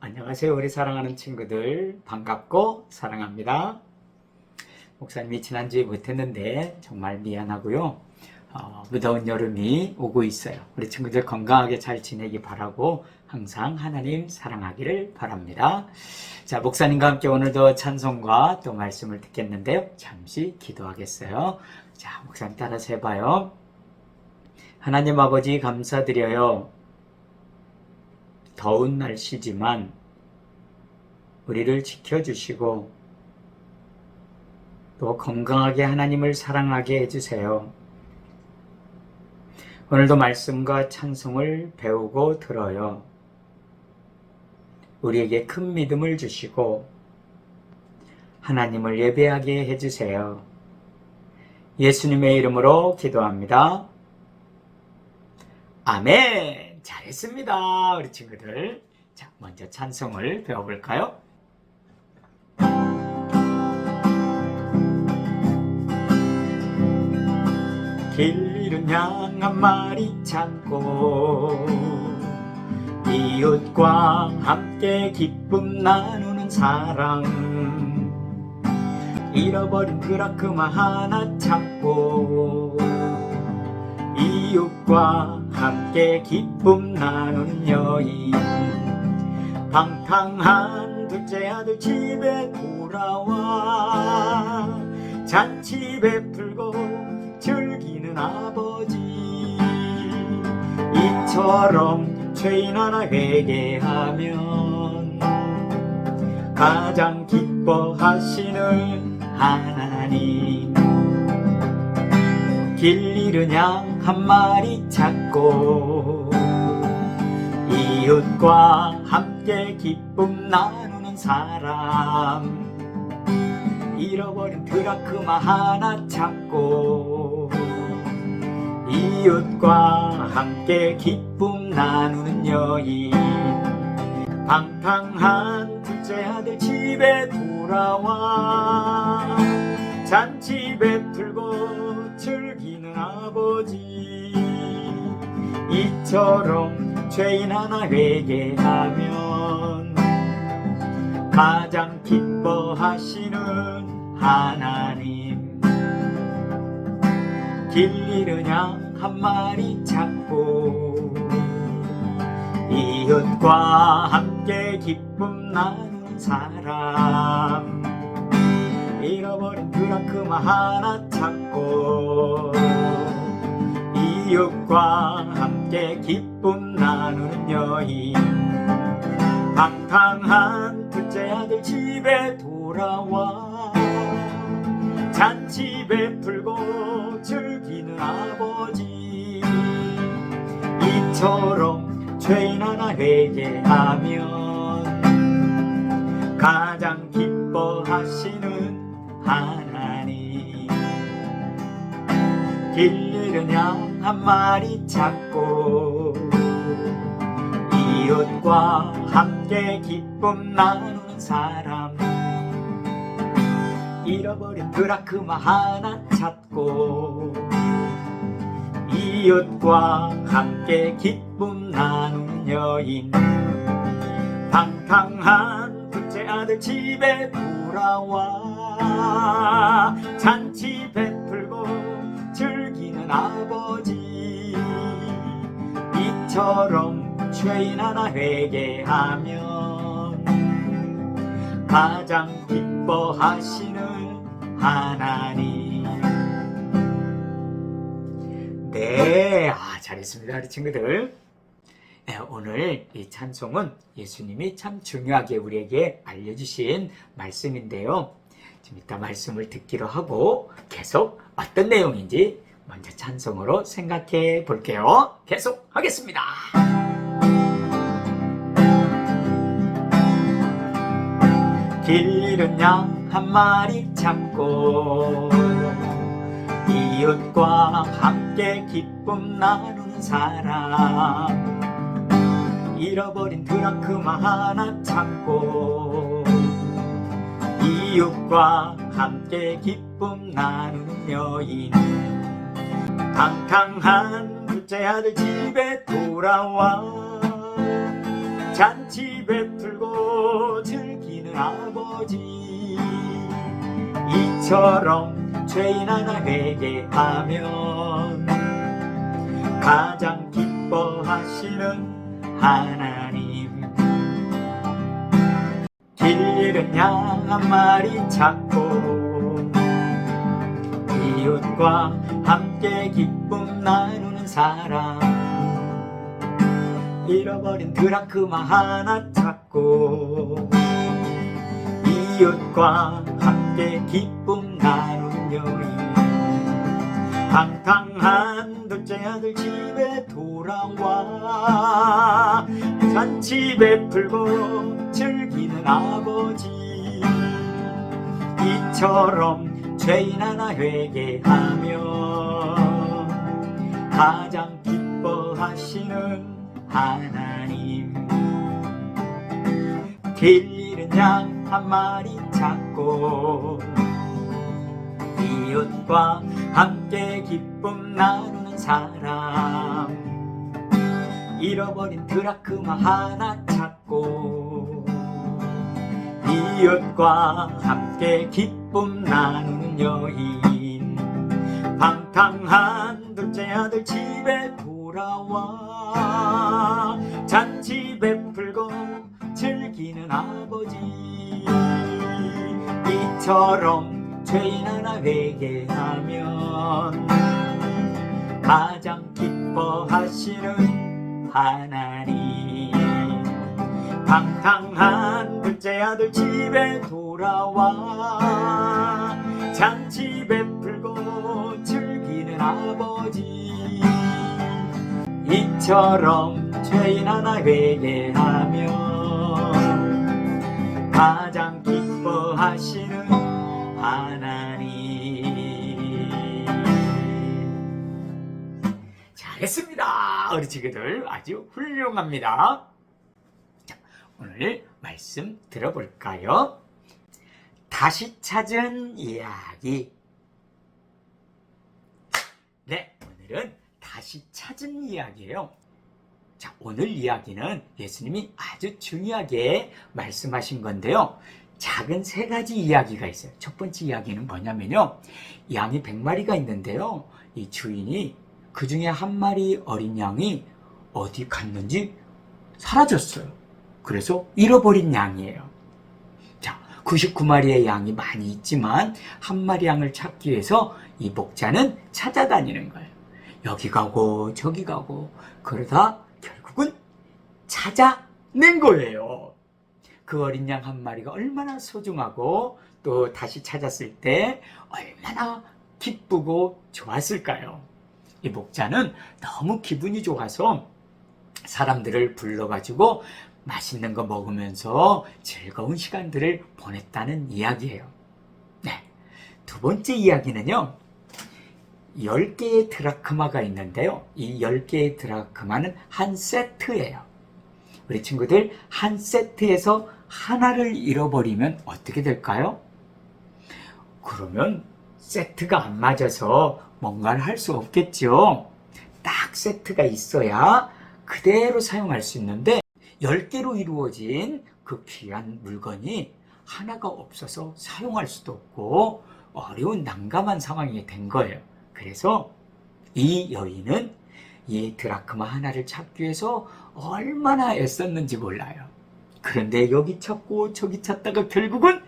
안녕하세요. 우리 사랑하는 친구들, 반갑고 사랑합니다. 목사님이 지난주에 못했는데 정말 미안하고요. 무더운 여름이 오고 있어요. 우리 친구들 건강하게 잘 지내기 바라고 항상 하나님 사랑하기를 바랍니다. 자, 목사님과 함께 오늘도 찬송과 또 말씀을 듣겠는데요. 잠시 기도하겠어요. 자, 목사님 따라서 해봐요. 하나님 아버지 감사드려요. 더운 날씨지만 우리를 지켜주시고 또 건강하게 하나님을 사랑하게 해주세요. 오늘도 말씀과 찬송을 배우고 들어요. 우리에게 큰 믿음을 주시고 하나님을 예배하게 해주세요. 예수님의 이름으로 기도합니다. 아멘. 잘했습니다. 우리 친구들. 자, 먼저 찬송을 배워볼까요? 길 잃은 양 한 마리 찾고 이웃과 함께 기쁨 나누는 사랑, 잃어버린 드라크마 하나 찾고 이웃과 함께 기쁨 나누는 여인, 방탕한 둘째 아들 집에 돌아와 잔치 베풀고 즐기는 아버지, 이처럼 죄인 하나 회개하면 가장 기뻐하시는 하나님, 길 잃은 양 한 마리 찾고 이웃과 함께 기쁨 나누는 사람, 잃어버린 드라크마 하나 찾고 이웃과 함께 기쁨 나누는 여인, 방탕한 둘째 아들 집에 돌아와 잔치 베풀고 즐기는 아버지, 이처럼 죄인 하나 회개하면 가장 기뻐하시는 하나님, 길 잃은 양 한 마리 찾고 이웃과 함께 기쁨 나누는 사람, 잃어버린 드라크마 하나 찾고 이웃과 함께 기쁨 나누는 여인, 방탕한 둘째 아들 집에 돌아와 잔치 베풀고 즐기는 아버지, 이처럼 죄인 하나 회개하면 가장 기뻐하시는 하나님, 길 잃은 양 한 마리 찾고 이웃과 함께 기쁨 나누는 사람, 잃어버린 드라크마 하나 찾고 이웃과 함께 기쁨 나누는 여인, 방탕한 둘째 아들 집에 돌아와 잔치 베풀고 즐기는 아버지, 이처럼 죄인 하나 회개하면 가장 기뻐하시는 하나님. 네, 잘했습니다. 우리 친구들. 네, 오늘 이 찬송은 예수님이 참 중요하게 우리에게 알려주신 말씀인데요. 지금 이따 말씀을 듣기로 하고 계속 어떤 내용인지 먼저 찬송으로 생각해 볼게요. 계속 하겠습니다. 길 잃은 양 한 마리 찾고 이웃과 함께 기쁨 나누는 사람, 잃어버린 드라크마 하나 찾고 이웃과 함께 기쁨 나누는 여인, 방탕한 둘째 아들 집에 돌아와 잔치 베풀고 기쁘고 즐기는 아버지, 이처럼 죄인 하나 회개하면 가장 기뻐하시는 하나님. 길 잃은 양 한 마리 찾고 이웃과 함께 기쁨 나누는 사람, 잃어버린 드라크마 하나 찾고 이웃과 함께 기쁨 나누는 여인, 방탕한 둘째 아들 집에 돌아와 잔치 베풀고 즐기는 아버지, 이처럼 죄인 하나 회개하면 가장 기뻐하시는 하나님. 길 잃은 양 한 마리 찾고 이웃과 함께 기쁨 나누는 사람, 잃어버린 드라크마 하나 찾고 이웃과 함께 기쁨 나누는 여인, 방탕한 둘째 아들 집에 돌아와 잔치 베풀고 즐기는 아버지, 이처럼 죄인 하나 회개하면 가장 기뻐하시는 하나님. 방탕한 둘째 아들 집에 돌아와 잔치 베풀고 즐기는 아버지, 이처럼 죄인 하나 회개하면 가장 기뻐하시는 하나님. 잘했습니다. 우리 친구들 아주 훌륭합니다. 자, 오늘 말씀 들어볼까요? 다시 찾은 이야기. 네, 오늘은 다시 찾은 이야기예요. 자, 오늘 이야기는 예수님이 아주 중요하게 말씀하신 건데요. 작은 세 가지 이야기가 있어요. 첫 번째 이야기는 뭐냐면요, 양이 100마리가 있는데요, 이 주인이 그 중에 한 마리 어린 양이 어디 갔는지 사라졌어요. 그래서 잃어버린 양이에요. 자, 99마리의 양이 많이 있지만 한 마리 양을 찾기 위해서 이 목자는 찾아다니는 거예요. 여기 가고 저기 가고 그러다 결국은 찾아낸 거예요. 그 어린 양 한 마리가 얼마나 소중하고 또 다시 찾았을 때 얼마나 기쁘고 좋았을까요? 이 목자는 너무 기분이 좋아서 사람들을 불러가지고 맛있는 거 먹으면서 즐거운 시간들을 보냈다는 이야기예요. 네, 두 번째 이야기는요, 10개의 드라크마가 있는데요, 이 10개의 드라크마는 한 세트예요. 우리 친구들, 한 세트에서 하나를 잃어버리면 어떻게 될까요? 그러면 세트가 안 맞아서 뭔가를 할 수 없겠죠. 딱 세트가 있어야 그대로 사용할 수 있는데 10개로 이루어진 그 귀한 물건이 하나가 없어서 사용할 수도 없고 어려운 난감한 상황이 된 거예요. 그래서 이 여인은 이 드라크마 하나를 찾기 위해서 얼마나 애썼는지 몰라요. 그런데 여기 찾고 저기 찾다가 결국은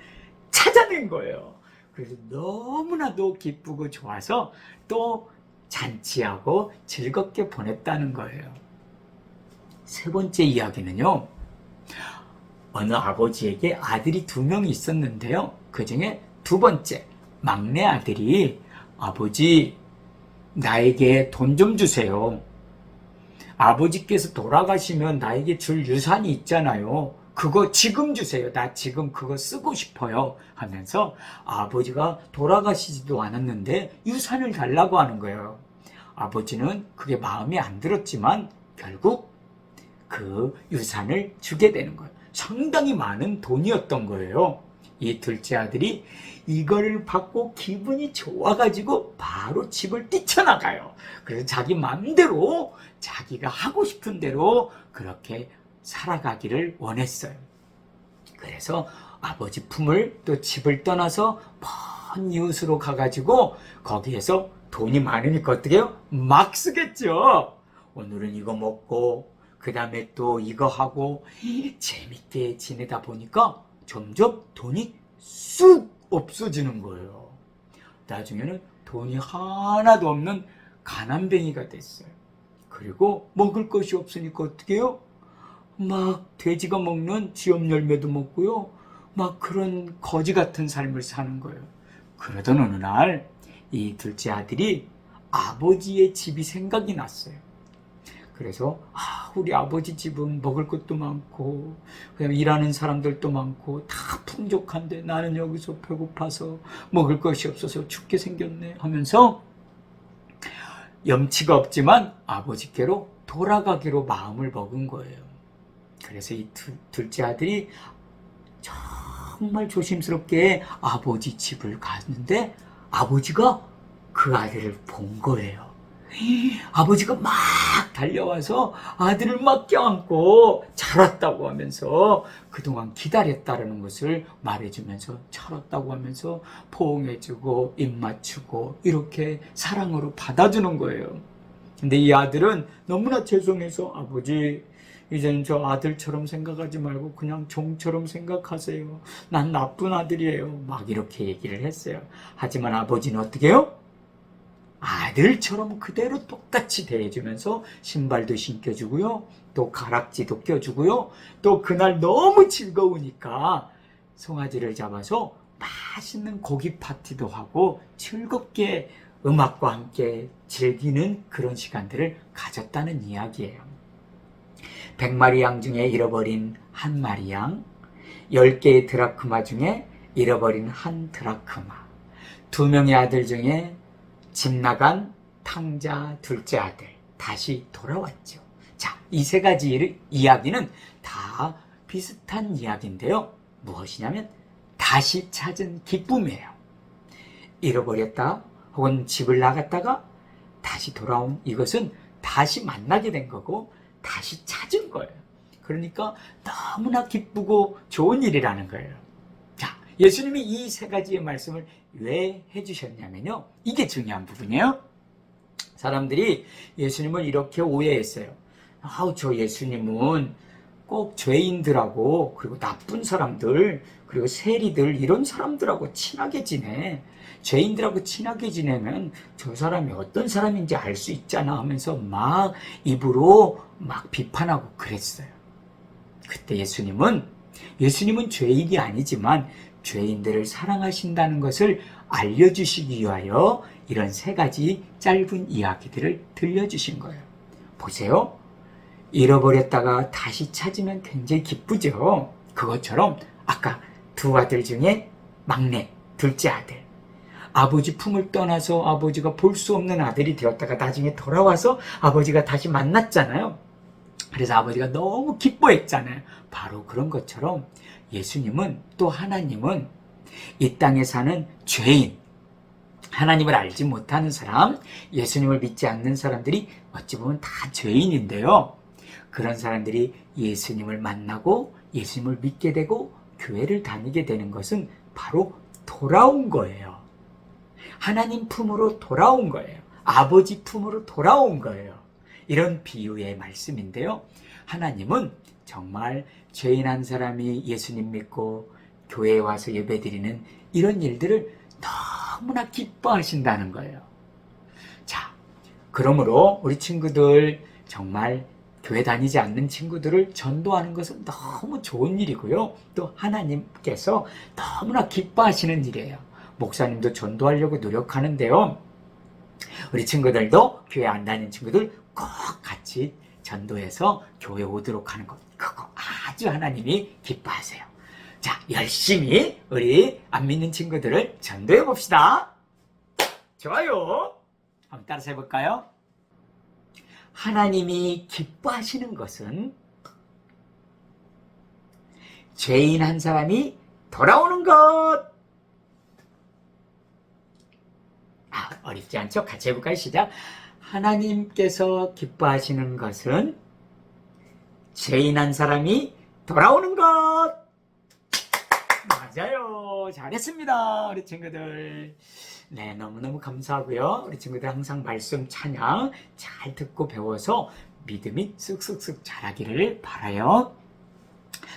찾아낸 거예요. 그래서 너무나도 기쁘고 좋아서 또 잔치하고 즐겁게 보냈다는 거예요. 세 번째 이야기는요, 어느 아버지에게 아들이 2명이 있었는데요, 그 중에 두 번째 막내 아들이, 아버지, 나에게 돈 좀 주세요. 아버지께서 돌아가시면 나에게 줄 유산이 있잖아요. 그거 지금 주세요. 나 지금 그거 쓰고 싶어요. 하면서 아버지가 돌아가시지도 않았는데 유산을 달라고 하는 거예요. 아버지는 그게 마음에 안 들었지만 결국 그 유산을 주게 되는 거예요. 상당히 많은 돈이었던 거예요. 이 둘째 아들이 이거를 받고 기분이 좋아가지고 바로 집을 뛰쳐나가요. 그래서 자기 마음대로 자기가 하고 싶은 대로 그렇게 살아가기를 원했어요. 그래서 아버지 품을 또 집을 떠나서 먼 이웃으로 가가지고 거기에서 돈이 많으니까 어떻게 해요? 막 쓰겠죠. 오늘은 이거 먹고 그 다음에 또 이거 하고 재밌게 지내다 보니까 점점 돈이 쑥 없어지는 거예요. 나중에는 돈이 하나도 없는 가난뱅이가 됐어요. 그리고 먹을 것이 없으니까 어떻게 해요? 막 돼지가 먹는 지엽 열매도 먹고요. 막 그런 거지 같은 삶을 사는 거예요. 그러던 어느 날 이 둘째 아들이 아버지의 집이 생각이 났어요. 그래서 우리 아버지 집은 먹을 것도 많고 그다음에 일하는 사람들도 많고 다 풍족한데 나는 여기서 배고파서 먹을 것이 없어서 죽게 생겼네 하면서 염치가 없지만 아버지께로 돌아가기로 마음을 먹은 거예요. 그래서 이 둘째 아들이 정말 조심스럽게 아버지 집을 갔는데 아버지가 그 아들을 본 거예요. 아버지가 막 달려와서 아들을 막 껴안고 잘 왔다고 하면서 그동안 기다렸다는 것을 말해주면서 잘 왔다고 하면서 포옹해주고 입 맞추고 이렇게 사랑으로 받아주는 거예요. 근데 이 아들은 너무나 죄송해서 아버지 이제는 저 아들처럼 생각하지 말고 그냥 종처럼 생각하세요. 난 나쁜 아들이에요. 막 이렇게 얘기를 했어요. 하지만 아버지는 어떻게 해요? 아들처럼 그대로 똑같이 대해주면서 신발도 신겨주고요. 또 가락지도 껴주고요. 또 그날 너무 즐거우니까 송아지를 잡아서 맛있는 고기 파티도 하고 즐겁게 음악과 함께 즐기는 그런 시간들을 가졌다는 이야기예요. 100마리 양 중에 잃어버린 한 마리 양, 10개의 드라크마 중에 잃어버린 한 드라크마, 2명의 아들 중에 집 나간 탕자 둘째 아들, 다시 돌아왔죠. 자, 이 세 가지 이야기는 다 비슷한 이야기인데요. 무엇이냐면 다시 찾은 기쁨이에요. 잃어버렸다 혹은 집을 나갔다가 다시 돌아온 이것은 다시 만나게 된 거고 다시 찾은 거예요. 그러니까 너무나 기쁘고 좋은 일이라는 거예요. 자, 예수님이 이 세 가지의 말씀을 왜 해주셨냐면요. 이게 중요한 부분이에요. 사람들이 예수님을 이렇게 오해했어요. 저 예수님은 꼭 죄인들하고 그리고 나쁜 사람들 그리고 세리들 이런 사람들하고 친하게 지내. 죄인들하고 친하게 지내면 저 사람이 어떤 사람인지 알 수 있잖아 하면서 막 입으로 막 비판하고 그랬어요. 그때 예수님은 죄인이 아니지만 죄인들을 사랑하신다는 것을 알려주시기 위하여 이런 세 가지 짧은 이야기들을 들려주신 거예요. 보세요. 잃어버렸다가 다시 찾으면 굉장히 기쁘죠. 그것처럼 아까 두 아들 중에 막내, 둘째 아들. 아버지 품을 떠나서 아버지가 볼 수 없는 아들이 되었다가 나중에 돌아와서 아버지가 다시 만났잖아요. 그래서 아버지가 너무 기뻐했잖아요. 바로 그런 것처럼 예수님은 또 하나님은 이 땅에 사는 죄인, 하나님을 알지 못하는 사람, 예수님을 믿지 않는 사람들이 어찌 보면 다 죄인인데요. 그런 사람들이 예수님을 만나고 예수님을 믿게 되고 교회를 다니게 되는 것은 바로 돌아온 거예요. 하나님 품으로 돌아온 거예요. 아버지 품으로 돌아온 거예요. 이런 비유의 말씀인데요. 하나님은 정말 죄인 한 사람이 예수님 믿고 교회에 와서 예배드리는 이런 일들을 너무나 기뻐하신다는 거예요. 자, 그러므로 우리 친구들 정말 교회 다니지 않는 친구들을 전도하는 것은 너무 좋은 일이고요. 또 하나님께서 너무나 기뻐하시는 일이에요. 목사님도 전도하려고 노력하는데요. 우리 친구들도 교회 안 다니는 친구들 꼭 같이 전도해서 교회 오도록 하는 것. 그거 아주 하나님이 기뻐하세요. 자, 열심히 우리 안 믿는 친구들을 전도해 봅시다. 좋아요. 한번 따라서 해볼까요? 하나님이 기뻐하시는 것은 죄인 한 사람이 돌아오는 것. 어렵지 않죠? 같이 해볼까요? 시작. 하나님께서 기뻐하시는 것은 죄인 한 사람이 돌아오는 것. 맞아요. 잘했습니다. 우리 친구들. 네, 너무너무 감사하고요. 우리 친구들 항상 말씀 찬양 잘 듣고 배워서 믿음이 쓱쓱쓱 자라기를 바라요.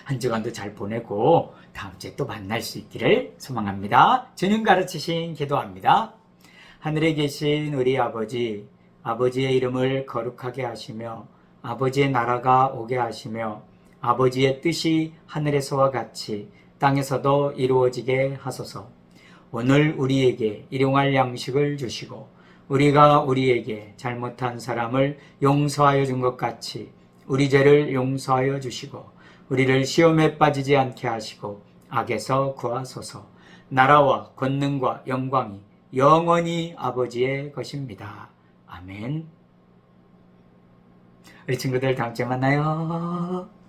한 주간도 잘 보내고 다음 주에 또 만날 수 있기를 소망합니다. 주님 가르치신 기도합니다. 하늘에 계신 우리 아버지, 아버지의 이름을 거룩하게 하시며 아버지의 나라가 오게 하시며 아버지의 뜻이 하늘에서와 같이 땅에서도 이루어지게 하소서. 오늘 우리에게 일용할 양식을 주시고 우리가 우리에게 잘못한 사람을 용서하여 준 것 같이 우리 죄를 용서하여 주시고 우리를 시험에 빠지지 않게 하시고 악에서 구하소서. 나라와 권능과 영광이 영원히 아버지의 것입니다. 아멘. 우리 친구들 다음 주에 만나요.